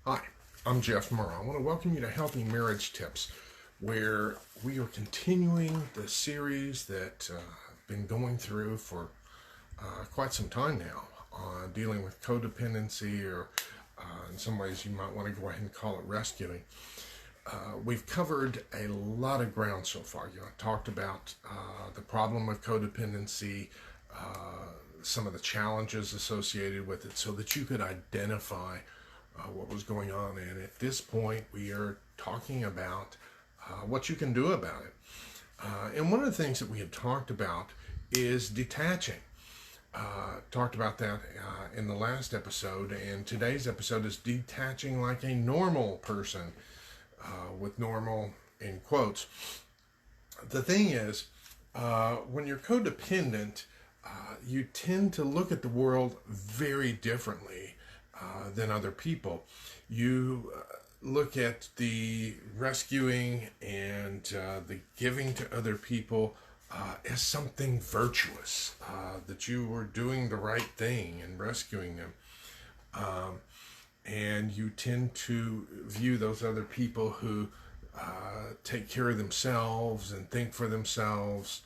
Hi, I'm Jeff Murrow. I want to welcome you to Healthy Marriage Tips, where we are continuing the series that I've been going through for quite some time now on dealing with codependency, or in some ways you might want to go ahead and call it rescuing. We've covered a lot of ground so far. I talked about the problem of codependency, some of the challenges associated with it, so that you could identify what was going on. And at this point, we are talking about what you can do about it. And one of the things that we had talked about is detaching. Talked about that in the last episode, and today's episode is detaching like a normal person, with normal in quotes. The thing is, when you're codependent, you tend to look at the world very differently than other people. You look at the rescuing and the giving to other people as something virtuous, that you were doing the right thing and rescuing them. And you tend to view those other people who take care of themselves and think for themselves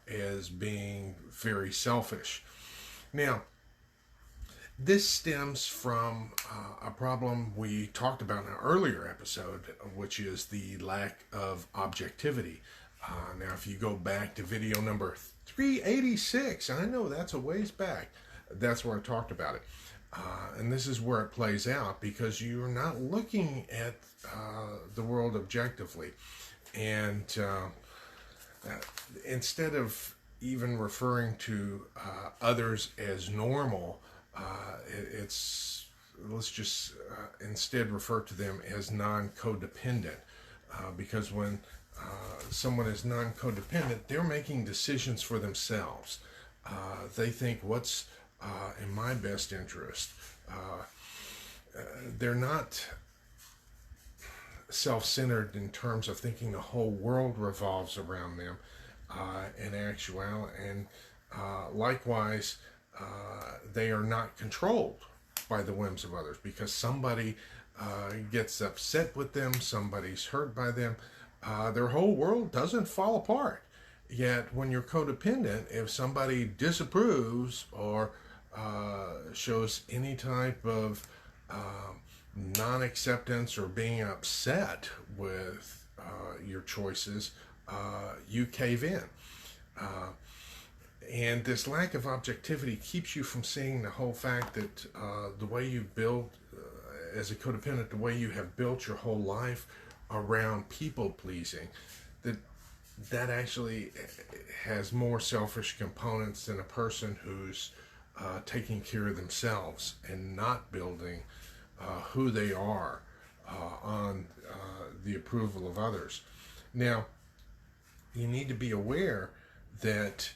as being very selfish. Now, this stems from a problem we talked about in an earlier episode, which is the lack of objectivity. Now, if you go back to video number 386, I know that's a ways back, that's where I talked about it. And this is where it plays out, because you're not looking at the world objectively. And instead of even referring to others as normal, let's just instead refer to them as non-codependent, because when someone is non-codependent, they're making decisions for themselves. They think, what's in my best interest? They're not self-centered in terms of thinking the whole world revolves around them in actuality, and likewise, they are not controlled by the whims of others, because somebody gets upset with them, somebody's hurt by them, their whole world doesn't fall apart. Yet when you're codependent, if somebody disapproves or shows any type of non-acceptance or being upset with your choices, you cave in. And this lack of objectivity keeps you from seeing the whole fact that the way you build, as a codependent, the way you have built your whole life around people pleasing, that actually has more selfish components than a person who's taking care of themselves and not building who they are on the approval of others. Now, you need to be aware that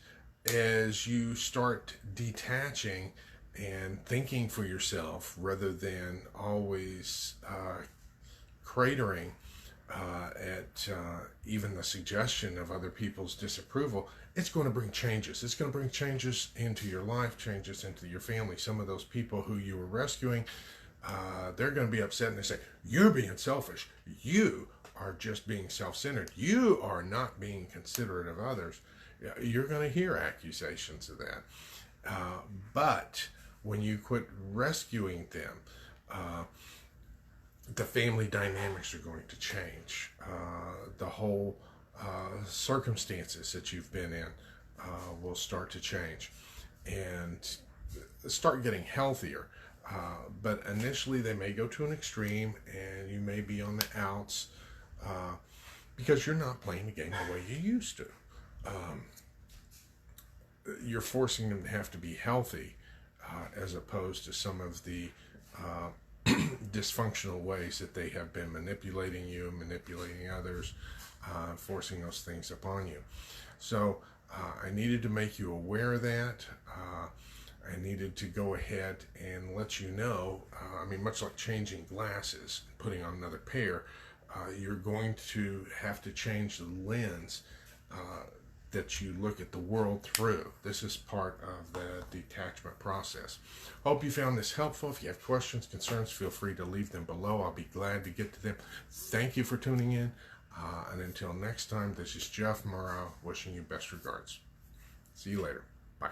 as you start detaching and thinking for yourself rather than always cratering at even the suggestion of other people's disapproval, it's going to bring changes. It's going to bring changes into your life, changes into your family. Some of those people who you were rescuing, they're going to be upset, and they say, you're being selfish. You are just being self-centered. You are not being considerate of others. You're going to hear accusations of that. But when you quit rescuing them, the family dynamics are going to change. The whole circumstances that you've been in will start to change and start getting healthier. But initially they may go to an extreme, and you may be on the outs because you're not playing the game the way you used to. You're forcing them to have to be healthy, as opposed to some of the dysfunctional ways that they have been manipulating you, manipulating others, forcing those things upon you. So I needed to make you aware of that. I needed to go ahead and let you know, much like changing glasses, putting on another pair, you're going to have to change the lens that you look at the world through. This is part of the detachment process. Hope you found this helpful. If you have questions, concerns, feel free to leave them below. I'll be glad to get to them. Thank you for tuning in. And until next time, this is Jeff Morrow wishing you best regards. See you later. Bye.